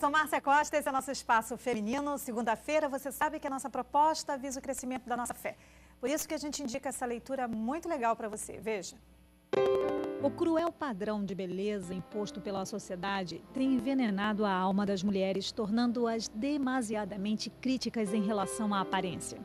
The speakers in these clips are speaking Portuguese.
sou Márcia Costa, esse é o nosso Espaço Feminino. Segunda-feira, você sabe que a nossa proposta visa o crescimento da nossa fé. Por isso que a gente indica essa leitura muito legal para você. Veja. O cruel padrão de beleza imposto pela sociedade tem envenenado a alma das mulheres, tornando-as demasiadamente críticas em relação à aparência.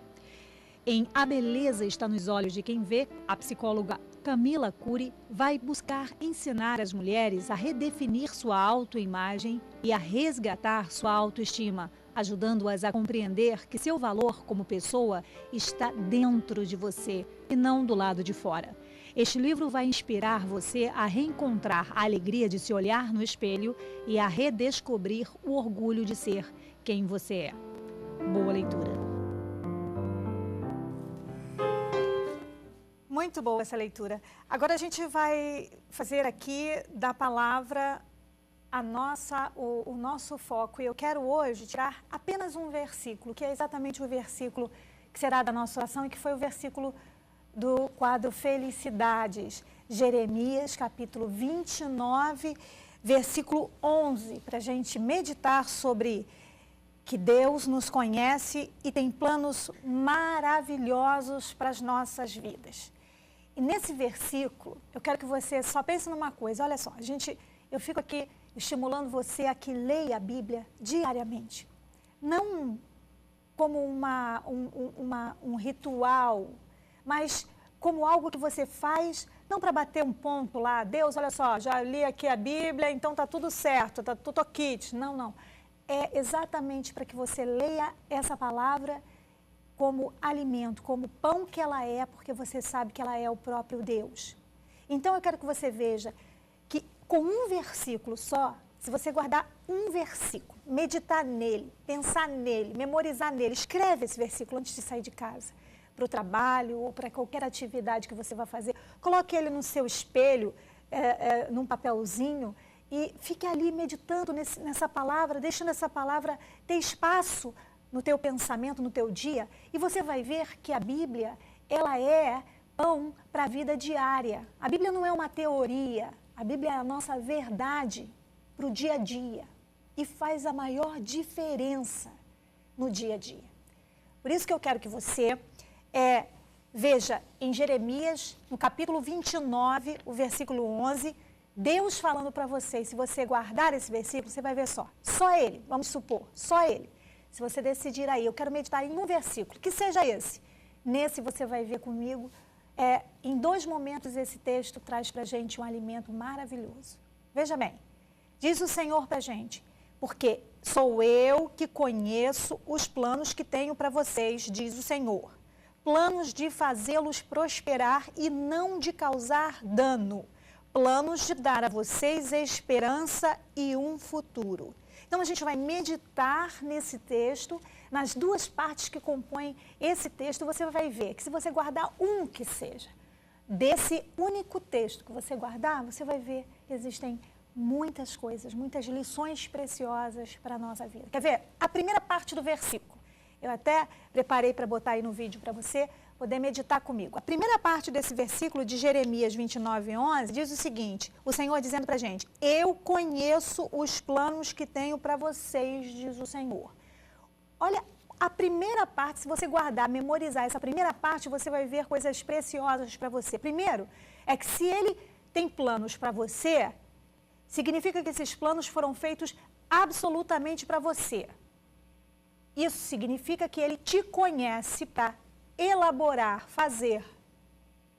Em A Beleza Está nos Olhos de Quem Vê, a psicóloga Camila Cury vai buscar ensinar as mulheres a redefinir sua autoimagem e a resgatar sua autoestima, ajudando-as a compreender que seu valor como pessoa está dentro de você e não do lado de fora. Este livro vai inspirar você a reencontrar a alegria de se olhar no espelho e a redescobrir o orgulho de ser quem você é. Boa leitura! Muito boa essa leitura. Agora a gente vai fazer aqui da palavra o nosso foco. E eu quero hoje tirar apenas um versículo, que é exatamente o versículo que será da nossa oração e que foi o versículo do quadro Felicidades, Jeremias, capítulo 29, versículo 11, para a gente meditar sobre que Deus nos conhece e tem planos maravilhosos para as nossas vidas. E nesse versículo, eu quero que você só pense numa coisa, olha só, eu fico aqui estimulando você a que leia a Bíblia diariamente. Não como um ritual, mas como algo que você faz, não para bater um ponto lá, Deus, olha só, já li aqui a Bíblia, então está tudo certo, está tudo ok. Não, não. É exatamente para que você leia essa palavra como alimento, como pão que ela é, porque você sabe que ela é o próprio Deus. Então eu quero que você veja que com um versículo só, se você guardar um versículo, meditar nele, pensar nele, memorizar nele, escreve esse versículo antes de sair de casa, para o trabalho ou para qualquer atividade que você vai fazer, coloque ele no seu espelho, num papelzinho, e fique ali meditando nessa palavra, deixando essa palavra ter espaço no teu pensamento, no teu dia, e você vai ver que a Bíblia, ela é pão para a vida diária. A Bíblia não é uma teoria, a Bíblia é a nossa verdade para o dia a dia e faz a maior diferença no dia a dia. Por isso que eu quero que você veja em Jeremias, no capítulo 29, o versículo 11, Deus falando para você, e se você guardar esse versículo, você vai ver só ele, vamos supor, só ele. Se você decidir aí, eu quero meditar em um versículo, que seja esse. Nesse você vai ver comigo, em 2 momentos esse texto traz para a gente um alimento maravilhoso. Veja bem, diz o Senhor para a gente, porque sou eu que conheço os planos que tenho para vocês, diz o Senhor. Planos de fazê-los prosperar e não de causar dano. Planos de dar a vocês esperança e um futuro. Então, a gente vai meditar nesse texto, nas 2 partes que compõem esse texto, você vai ver que se você guardar um que seja, desse único texto que você guardar, você vai ver que existem muitas coisas, muitas lições preciosas para a nossa vida. Quer ver? A primeira parte do versículo, eu até preparei para botar aí no vídeo para você poder meditar comigo. A primeira parte desse versículo de Jeremias 29, 11 diz o seguinte, o Senhor dizendo para a gente, eu conheço os planos que tenho para vocês, diz o Senhor. Olha, a primeira parte, se você guardar, memorizar essa primeira parte, você vai ver coisas preciosas para você. Primeiro, é que se Ele tem planos para você, significa que esses planos foram feitos absolutamente para você. Isso significa que Ele te conhece para elaborar, fazer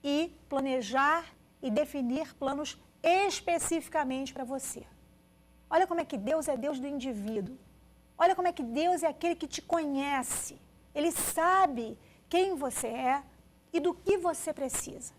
e planejar e definir planos especificamente para você. Olha como é que Deus é Deus do indivíduo. Olha como é que Deus é aquele que te conhece. Ele sabe quem você é e do que você precisa.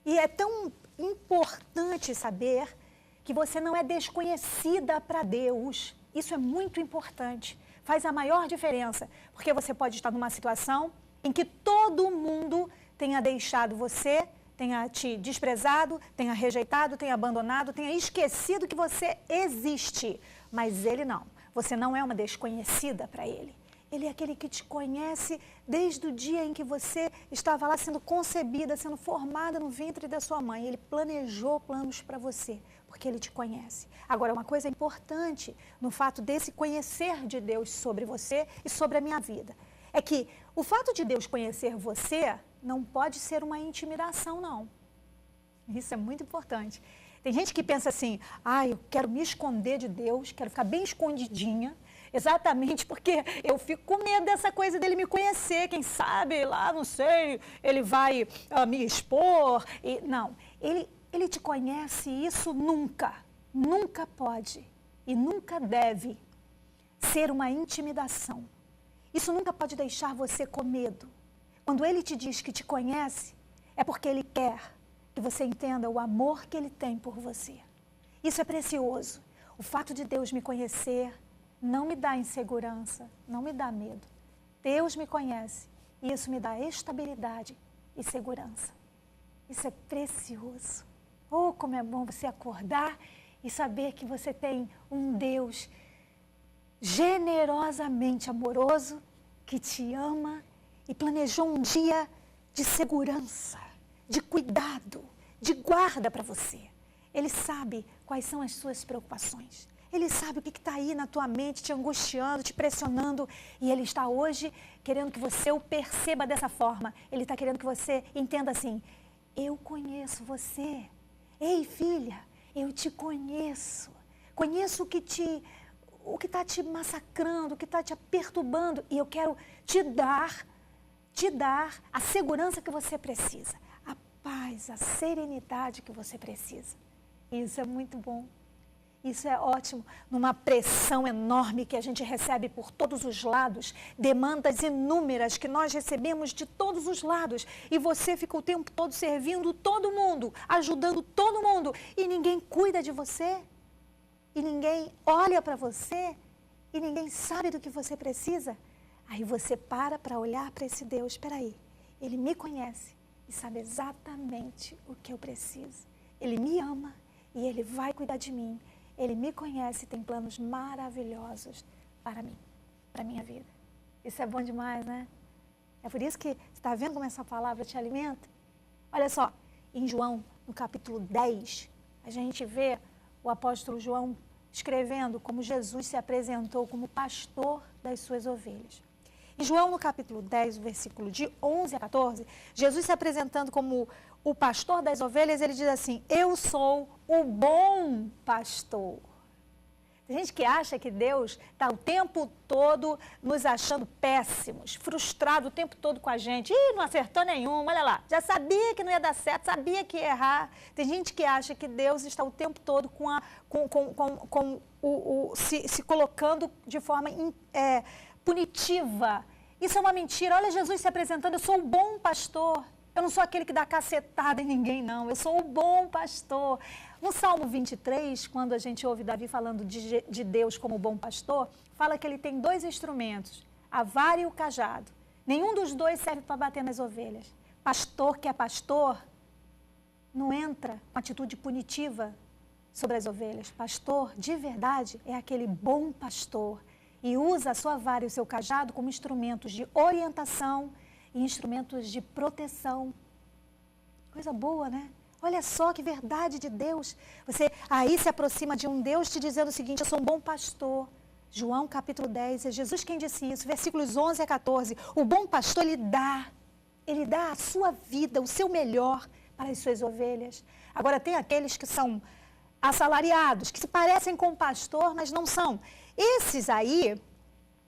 E é tão importante saber que você não é desconhecida para Deus. Isso é muito importante. Faz a maior diferença, porque você pode estar numa situação em que todo mundo tenha deixado você, tenha te desprezado, tenha rejeitado, tenha abandonado, tenha esquecido que você existe. Mas Ele não. Você não é uma desconhecida para Ele. Ele é aquele que te conhece desde o dia em que você estava lá sendo concebida, sendo formada no ventre da sua mãe. Ele planejou planos para você, porque porque Ele te conhece. Agora, uma coisa importante no fato desse conhecer de Deus sobre você e sobre a minha vida, é que o fato de Deus conhecer você não pode ser uma intimidação, não. Isso é muito importante. Tem gente que pensa assim, eu quero me esconder de Deus, quero ficar bem escondidinha, exatamente porque eu fico com medo dessa coisa dele me conhecer, quem sabe lá, não sei, ele vai me expor. Não, ele te conhece e isso nunca pode e nunca deve ser uma intimidação. Isso nunca pode deixar você com medo. Quando ele te diz que te conhece, é porque ele quer que você entenda o amor que ele tem por você. Isso é precioso. O fato de Deus me conhecer não me dá insegurança, não me dá medo. Deus me conhece e isso me dá estabilidade e segurança. Isso é precioso. Oh, como é bom você acordar e saber que você tem um Deus generosamente amoroso, que te ama e planejou um dia de segurança, de cuidado, de guarda para você. Ele sabe quais são as suas preocupações. Ele sabe o que está aí na tua mente, te angustiando, te pressionando. E Ele está hoje querendo que você o perceba dessa forma. Ele está querendo que você entenda assim, eu conheço você. Ei, filha, eu te conheço. Conheço o que está te massacrando, o que está te perturbando. E eu quero te dar a segurança que você precisa. A paz, a serenidade que você precisa. Isso é muito bom. Isso é ótimo. Numa pressão enorme que a gente recebe por todos os lados, demandas inúmeras que nós recebemos de todos os lados, e você fica o tempo todo servindo todo mundo, ajudando todo mundo, e ninguém cuida de você, e ninguém olha para você, e ninguém sabe do que você precisa. Aí você para olhar para esse Deus. Espera aí, Ele me conhece e sabe exatamente o que eu preciso. Ele me ama e Ele vai cuidar de mim. Ele me conhece e tem planos maravilhosos para mim, para a minha vida. Isso é bom demais, né? É por isso que você está vendo como essa palavra te alimenta? Olha só, em João, no capítulo 10, a gente vê o apóstolo João escrevendo como Jesus se apresentou como pastor das suas ovelhas. Em João, no capítulo 10, o versículo de 11 a 14, Jesus se apresentando como o pastor das ovelhas, ele diz assim, eu sou o bom pastor. Tem gente que acha que Deus está o tempo todo nos achando péssimos, frustrado o tempo todo com a gente. Não acertou nenhuma, olha lá, já sabia que não ia dar certo, sabia que ia errar. Tem gente que acha que Deus está o tempo todo se colocando de forma punitiva. Isso é uma mentira. Olha Jesus se apresentando, eu sou o bom pastor. Eu não sou aquele que dá cacetada em ninguém, não. Eu sou o bom pastor. No Salmo 23, quando a gente ouve Davi falando de Deus como bom pastor, fala que ele tem 2 instrumentos, a vara e o cajado. Nenhum dos dois serve para bater nas ovelhas. Pastor que é pastor, não entra com atitude punitiva sobre as ovelhas. Pastor, de verdade, é aquele bom pastor e usa a sua vara e o seu cajado como instrumentos de orientação e instrumentos de proteção. Coisa boa, né? Olha só que verdade de Deus. Você aí se aproxima de um Deus te dizendo o seguinte, eu sou um bom pastor. João capítulo 10, é Jesus quem disse isso, versículos 11 a 14. O bom pastor, ele dá a sua vida, o seu melhor para as suas ovelhas. Agora tem aqueles que são assalariados, que se parecem com o pastor, mas não são. Esses aí,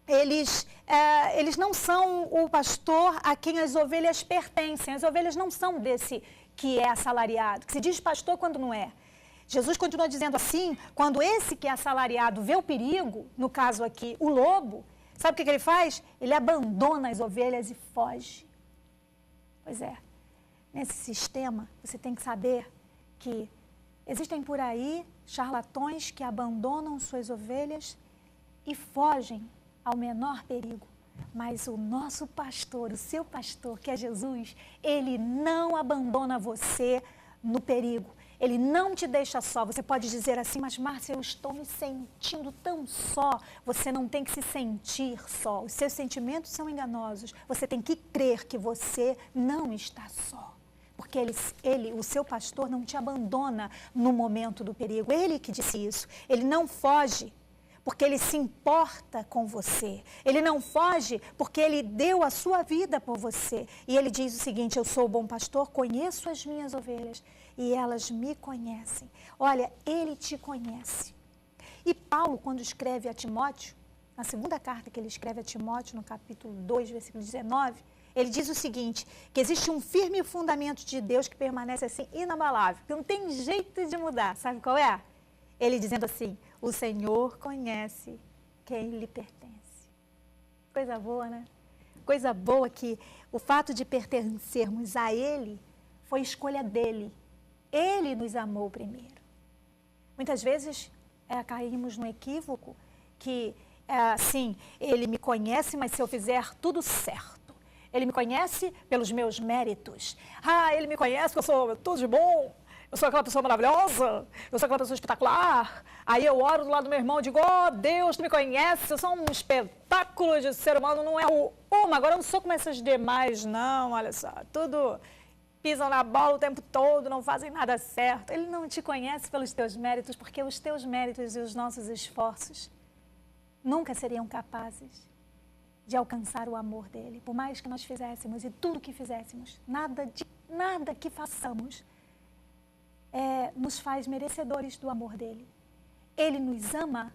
eles não são o pastor a quem as ovelhas pertencem. As ovelhas não são desse que é assalariado, que se diz pastor quando não é. Jesus continua dizendo assim, quando esse que é assalariado vê o perigo, no caso aqui, o lobo, sabe o que ele faz? Ele abandona as ovelhas e foge. Pois é, nesse sistema você tem que saber que existem por aí charlatões que abandonam suas ovelhas e fogem ao menor perigo. Mas o nosso pastor, o seu pastor, que é Jesus, ele não abandona você no perigo. Ele não te deixa só. Você pode dizer assim, mas Márcia, eu estou me sentindo tão só. Você não tem que se sentir só. Os seus sentimentos são enganosos. Você tem que crer que você não está só. Porque ele, o seu pastor, não te abandona no momento do perigo. Ele que disse isso. Ele não foge porque ele se importa com você. Ele não foge porque ele deu a sua vida por você. E ele diz o seguinte: eu sou o bom pastor, conheço as minhas ovelhas e elas me conhecem. Olha, ele te conhece. E Paulo, quando escreve a Timóteo, na segunda carta que ele escreve a Timóteo, no capítulo 2, versículo 19, ele diz o seguinte, que existe um firme fundamento de Deus que permanece assim, inabalável, que não tem jeito de mudar. Sabe qual é? Ele dizendo assim: o Senhor conhece quem lhe pertence. Coisa boa, né? Coisa boa que o fato de pertencermos a Ele foi escolha dEle. Ele nos amou primeiro. Muitas vezes caímos no equívoco que, assim, Ele me conhece, mas se eu fizer tudo certo. Ele me conhece pelos meus méritos. Ele me conhece porque eu sou tudo de bom. Eu sou aquela pessoa maravilhosa, eu sou aquela pessoa espetacular. Aí eu oro do lado do meu irmão e digo: oh, Deus, tu me conhece, eu sou um espetáculo de ser humano, não é uma. Agora eu não sou como essas demais, não, olha só. Tudo pisam na bola o tempo todo, não fazem nada certo. Ele não te conhece pelos teus méritos, porque os teus méritos e os nossos esforços nunca seriam capazes de alcançar o amor dele. Por mais que nós fizéssemos e tudo que fizéssemos, nada que façamos nos faz merecedores do amor dele. Ele nos ama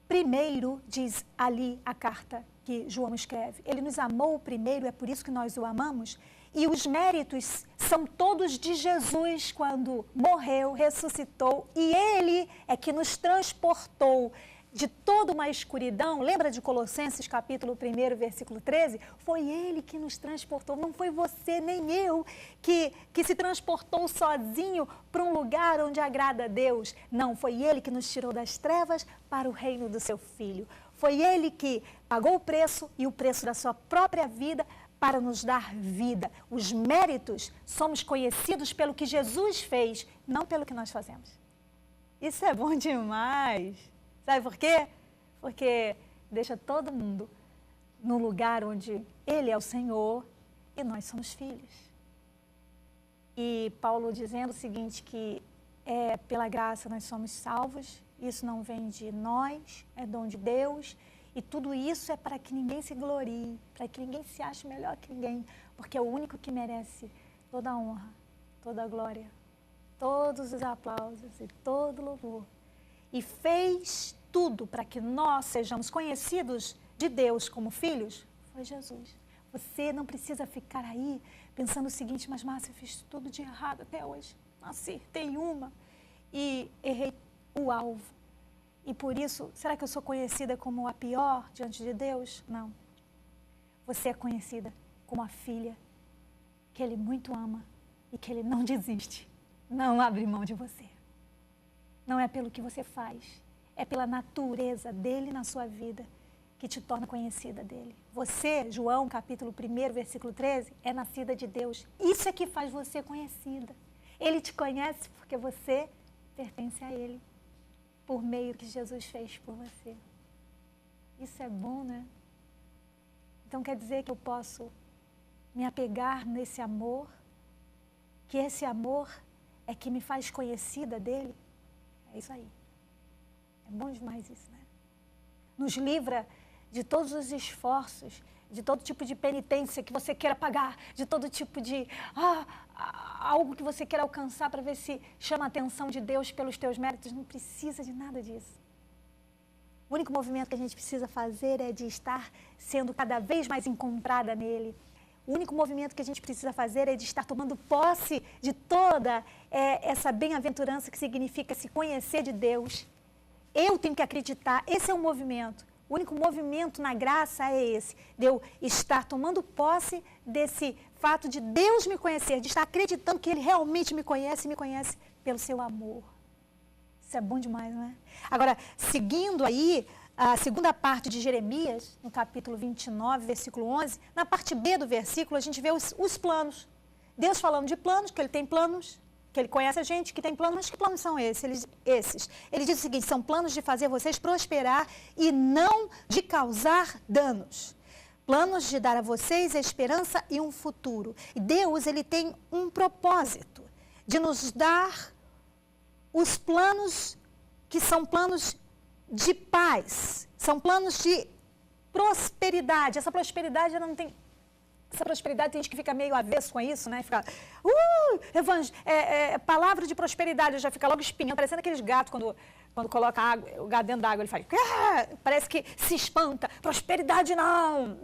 primeiro, diz ali a carta que João escreve. Ele nos amou primeiro, é por isso que nós o amamos. E os méritos são todos de Jesus quando morreu, ressuscitou. E ele é que nos transportou de toda uma escuridão. Lembra de Colossenses capítulo 1, versículo 13? Foi ele que nos transportou, não foi você nem eu que se transportou sozinho para um lugar onde agrada a Deus. Não, foi ele que nos tirou das trevas para o reino do seu Filho. Foi ele que pagou o preço e o preço da sua própria vida para nos dar vida. Os méritos somos conhecidos pelo que Jesus fez, não pelo que nós fazemos. Isso é bom demais. Sabe por quê? Porque deixa todo mundo no lugar onde Ele é o Senhor e nós somos filhos. E Paulo dizendo o seguinte, que pela graça nós somos salvos, isso não vem de nós, é dom de Deus, e tudo isso é para que ninguém se glorie, para que ninguém se ache melhor que ninguém, porque é o único que merece toda a honra, toda a glória, todos os aplausos e todo o louvor. E fez tudo para que nós sejamos conhecidos de Deus como filhos, foi Jesus. Você não precisa ficar aí pensando o seguinte: mas Márcia, eu fiz tudo de errado até hoje. Acertei uma e errei o alvo. E por isso, será que eu sou conhecida como a pior diante de Deus? Não. Você é conhecida como a filha que Ele muito ama e que Ele não desiste, não abre mão de você. Não é pelo que você faz, é pela natureza dele na sua vida que te torna conhecida dele. Você, João, capítulo 1, versículo 13, é nascida de Deus. Isso é que faz você conhecida. Ele te conhece porque você pertence a ele, por meio que Jesus fez por você. Isso é bom, né? Então quer dizer que eu posso me apegar nesse amor, que esse amor é que me faz conhecida dele? É isso aí. É bom demais isso, né? Nos livra de todos os esforços, de todo tipo de penitência que você queira pagar, de todo tipo de algo que você queira alcançar para ver se chama a atenção de Deus pelos teus méritos. Não precisa de nada disso. O único movimento que a gente precisa fazer é de estar sendo cada vez mais encontrada nele. O único movimento que a gente precisa fazer é de estar tomando posse de toda essa bem-aventurança que significa se conhecer de Deus. Eu tenho que acreditar, esse é o movimento. O único movimento na graça é esse, de eu estar tomando posse desse fato de Deus me conhecer, de estar acreditando que Ele realmente me conhece e me conhece pelo seu amor. Isso é bom demais, não é? Agora, seguindo aí a segunda parte de Jeremias, no capítulo 29, versículo 11, na parte B do versículo, a gente vê os planos. Deus falando de planos, que Ele tem planos, que Ele conhece a gente, que tem planos, mas que planos são esses? Ele diz o seguinte: são planos de fazer vocês prosperar e não de causar danos, planos de dar a vocês esperança e um futuro. E Deus, ele tem um propósito de nos dar os planos que são planos de paz, são planos de prosperidade. Essa prosperidade, ela não tem... Essa prosperidade tem gente que fica meio avesso com isso, né? Fica, palavra de prosperidade, já fica logo espinhando, parecendo aqueles gatos quando coloca água, o gato dentro da água, ele faz, parece que se espanta, prosperidade não.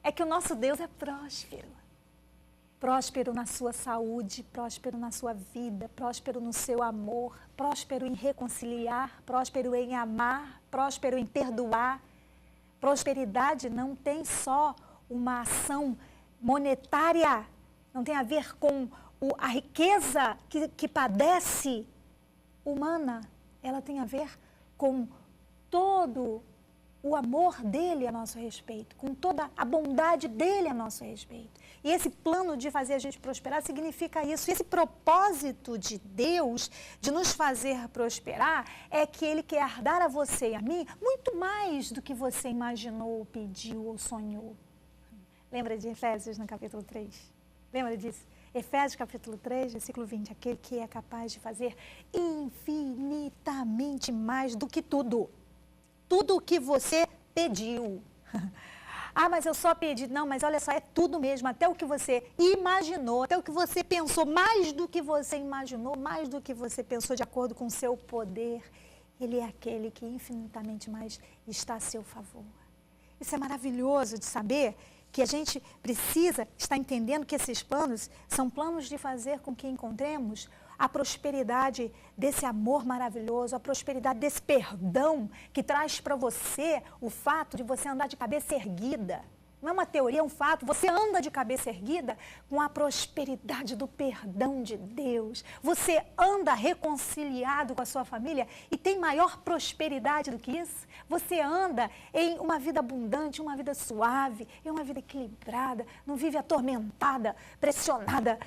É que o nosso Deus é próspero. Próspero na sua saúde, próspero na sua vida, próspero no seu amor, próspero em reconciliar, próspero em amar, próspero em perdoar. Prosperidade não tem só uma ação monetária, não tem a ver com a riqueza que padece humana, ela tem a ver com todo o amor dele a nosso respeito, com toda a bondade dele a nosso respeito. E esse plano de fazer a gente prosperar significa isso. E esse propósito de Deus de nos fazer prosperar é que ele quer dar a você e a mim muito mais do que você imaginou, pediu ou sonhou. Lembra de Efésios no capítulo 3? Lembra disso? Efésios capítulo 3, versículo 20. Aquele que é capaz de fazer infinitamente mais do que tudo. Tudo o que você pediu. Mas eu só pedi. Não, mas olha só, é tudo mesmo. Até o que você imaginou, até o que você pensou, mais do que você imaginou, mais do que você pensou de acordo com o seu poder. Ele é aquele que infinitamente mais está a seu favor. Isso é maravilhoso de saber que a gente precisa estar entendendo que esses planos são planos de fazer com que encontremos a prosperidade desse amor maravilhoso, a prosperidade desse perdão que traz para você o fato de você andar de cabeça erguida. Não é uma teoria, é um fato. Você anda de cabeça erguida com a prosperidade do perdão de Deus. Você anda reconciliado com a sua família e tem maior prosperidade do que isso. Você anda em uma vida abundante, uma vida suave, em uma vida equilibrada, não vive atormentada, pressionada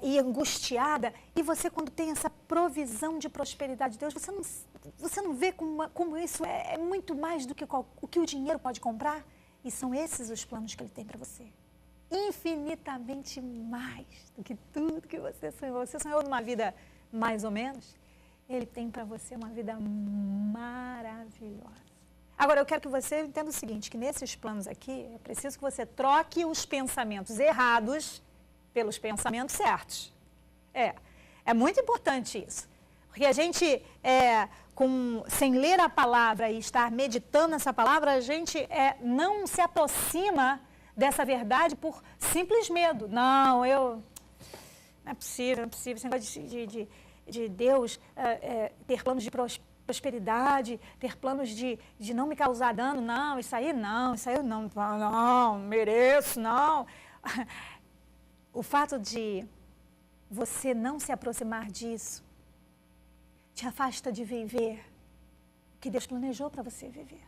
e angustiada. E você, quando tem essa provisão de prosperidade de Deus, você não vê como isso é muito mais do que o que o dinheiro pode comprar? E são esses os planos que ele tem para você. Infinitamente mais do que tudo que você sonhou. Você sonhou numa vida mais ou menos? Ele tem para você uma vida maravilhosa. Agora, eu quero que você entenda o seguinte, que nesses planos aqui, é preciso que você troque os pensamentos errados pelos pensamentos certos. É muito importante isso. Porque a gente, sem ler a palavra e estar meditando nessa palavra, a gente não se aproxima dessa verdade por simples medo. Não é possível, esse negócio de Deus ter planos de prosperidade, ter planos de não me causar dano. Não, isso aí eu não mereço, não. O fato de você não se aproximar disso te afasta de viver o que Deus planejou para você viver.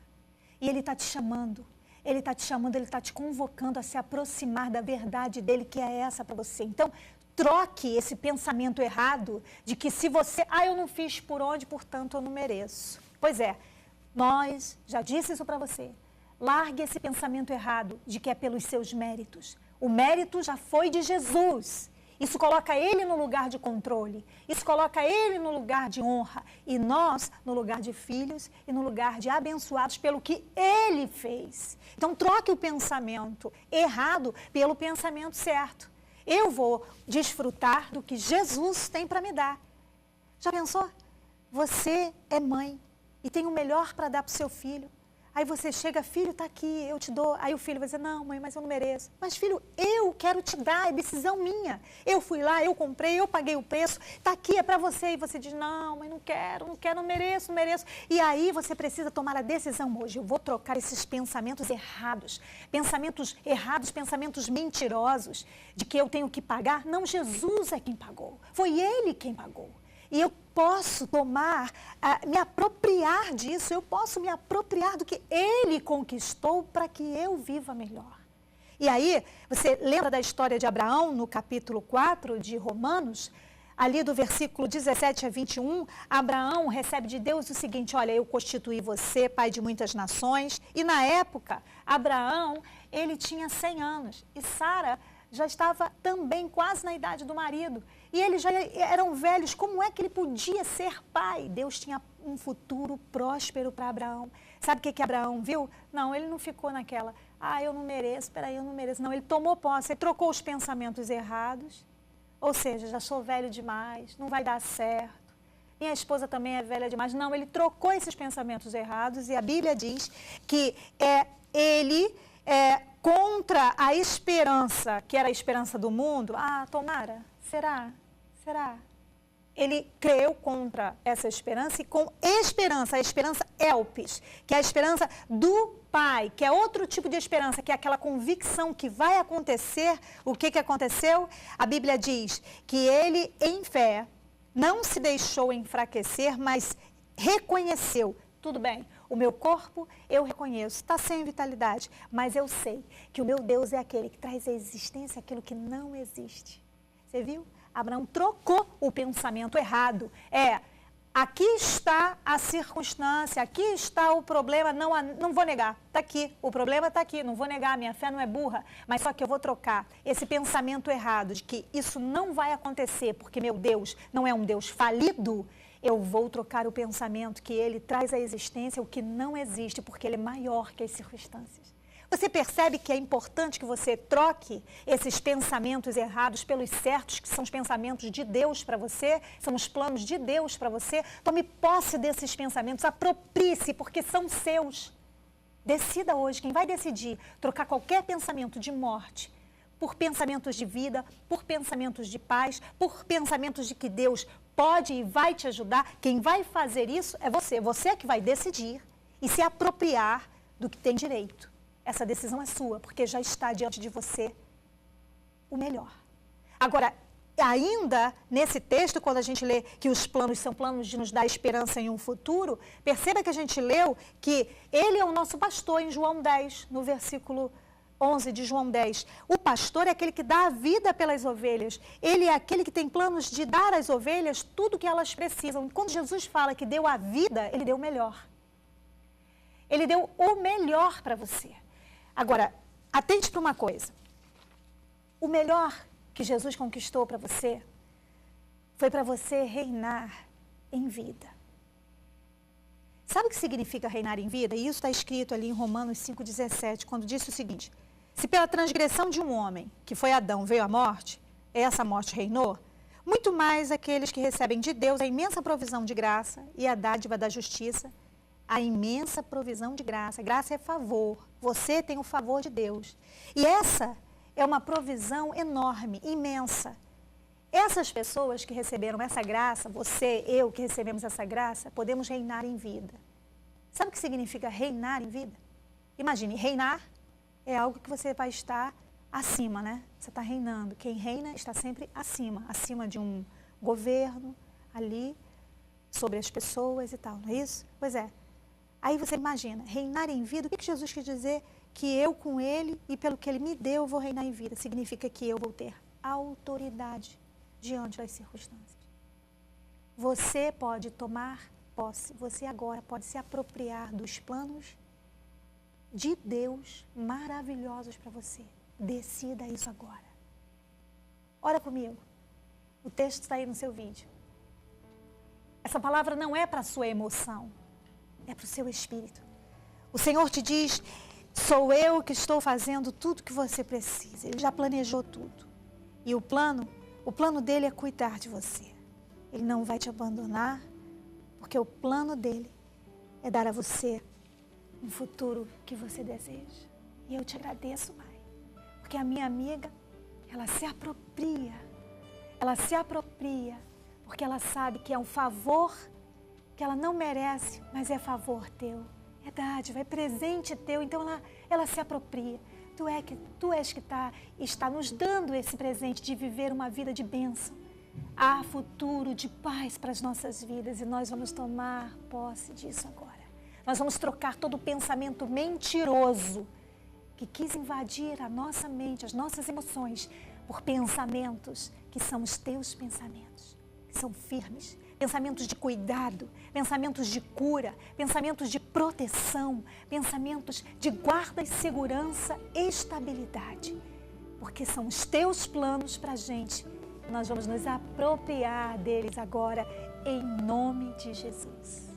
E Ele está te chamando, Ele está te convocando a se aproximar da verdade dEle, que é essa para você. Então, troque esse pensamento errado de que se você, eu não fiz por onde, portanto eu não mereço. Pois é, nós já disse isso para você. Largue esse pensamento errado de que é pelos seus méritos. O mérito já foi de Jesus. Isso coloca ele no lugar de controle, isso coloca ele no lugar de honra e nós no lugar de filhos e no lugar de abençoados pelo que ele fez. Então troque o pensamento errado pelo pensamento certo. Eu vou desfrutar do que Jesus tem para me dar. Já pensou? Você é mãe e tem o melhor para dar para o seu filho. Aí você chega, filho, está aqui, eu te dou. Aí o filho vai dizer, não, mãe, mas eu não mereço. Mas, filho, eu quero te dar, é decisão minha. Eu fui lá, eu comprei, eu paguei o preço, está aqui, é para você. E você diz, não, mãe, não quero, não mereço. E aí você precisa tomar a decisão hoje. Eu vou trocar esses pensamentos errados, pensamentos mentirosos, de que eu tenho que pagar. Não, Jesus é quem pagou. Foi Ele quem pagou. E eu posso me apropriar disso, eu posso me apropriar do que Ele conquistou para que eu viva melhor. E aí, você lembra da história de Abraão no capítulo 4 de Romanos? ali do versículo 17 a 21, Abraão recebe de Deus o seguinte: olha, eu constituí você pai de muitas nações. E na época, Abraão, ele tinha 100 anos e Sara já estava também quase na idade do marido. E eles já eram velhos. Como é que ele podia ser pai? Deus tinha um futuro próspero para Abraão. Sabe o que Abraão viu? Não, ele não ficou naquela, eu não mereço, peraí, eu não mereço. Não, ele tomou posse, ele trocou os pensamentos errados. Ou seja, já sou velho demais, não vai dar certo. Minha esposa também é velha demais. Não, ele trocou esses pensamentos errados e a Bíblia diz que ele contra a esperança, que era a esperança do mundo. Tomara, será? Ele creu contra essa esperança e com esperança, a esperança elpis, que é a esperança do Pai, que é outro tipo de esperança, que é aquela convicção que vai acontecer. O que aconteceu? A Bíblia diz que ele, em fé, não se deixou enfraquecer, mas reconheceu. Tudo bem, o meu corpo eu reconheço, está sem vitalidade, mas eu sei que o meu Deus é aquele que traz à existência aquilo que não existe. Você viu? Abraão trocou o pensamento errado. Aqui está a circunstância, aqui está o problema, não vou negar, está aqui, o problema está aqui, não vou negar, minha fé não é burra, mas só que eu vou trocar esse pensamento errado de que isso não vai acontecer, porque meu Deus não é um Deus falido, eu vou trocar o pensamento que ele traz à existência o que não existe, porque ele é maior que as circunstâncias. Você percebe que é importante que você troque esses pensamentos errados pelos certos, que são os pensamentos de Deus para você, são os planos de Deus para você. Tome posse desses pensamentos, aproprie-se, porque são seus. Decida hoje, quem vai decidir trocar qualquer pensamento de morte por pensamentos de vida, por pensamentos de paz, por pensamentos de que Deus pode e vai te ajudar. Quem vai fazer isso é você. Você é que vai decidir e se apropriar do que tem direito. Essa decisão é sua, porque já está diante de você o melhor. Agora, ainda nesse texto, quando a gente lê que os planos são planos de nos dar esperança em um futuro, perceba que a gente leu que ele é o nosso pastor em João 10, no versículo 11 de João 10. O pastor é aquele que dá a vida pelas ovelhas. Ele é aquele que tem planos de dar às ovelhas tudo o que elas precisam. Quando Jesus fala que deu a vida, ele deu o melhor. Ele deu o melhor para você. Agora, atente para uma coisa. O melhor que Jesus conquistou para você foi para você reinar em vida. Sabe o que significa reinar em vida? E isso está escrito ali em Romanos 5,17, quando disse o seguinte: se pela transgressão de um homem, que foi Adão, veio a morte, essa morte reinou, muito mais aqueles que recebem de Deus a imensa provisão de graça e a dádiva da justiça. A imensa provisão de graça. Graça é favor. Você tem o favor de Deus. E essa é uma provisão enorme, imensa. Essas pessoas que receberam essa graça, você, eu que recebemos essa graça, podemos reinar em vida. Sabe o que significa reinar em vida? Imagine, reinar é algo que você vai estar acima, né? Você está reinando. Quem reina está sempre acima de um governo ali, sobre as pessoas e tal, não é isso? Pois é. Aí você imagina, reinar em vida, o que Jesus quis dizer? Que eu com ele e pelo que ele me deu, eu vou reinar em vida. Significa que eu vou ter autoridade diante das circunstâncias. Você pode tomar posse, você agora pode se apropriar dos planos de Deus maravilhosos para você. Decida isso agora. Ora comigo. O texto está aí no seu vídeo. Essa palavra não é para a sua emoção. É para o seu espírito. O Senhor te diz, sou eu que estou fazendo tudo que você precisa. Ele já planejou tudo. E o plano dele é cuidar de você. Ele não vai te abandonar, porque o plano dele é dar a você um futuro que você deseja. E eu te agradeço, Pai, porque a minha amiga, ela se apropria, porque ela sabe que é um favor que ela não merece, mas é favor teu, é dádiva, é presente teu, então ela se apropria. Tu és que está nos dando esse presente de viver uma vida de bênção. Há futuro de paz para as nossas vidas e nós vamos tomar posse disso agora. Nós vamos trocar todo o pensamento mentiroso que quis invadir a nossa mente, as nossas emoções, por pensamentos que são os teus pensamentos. são firmes, pensamentos de cuidado, pensamentos de cura, pensamentos de proteção, pensamentos de guarda e segurança, estabilidade. Porque são os teus planos para a gente. Nós vamos nos apropriar deles agora, em nome de Jesus.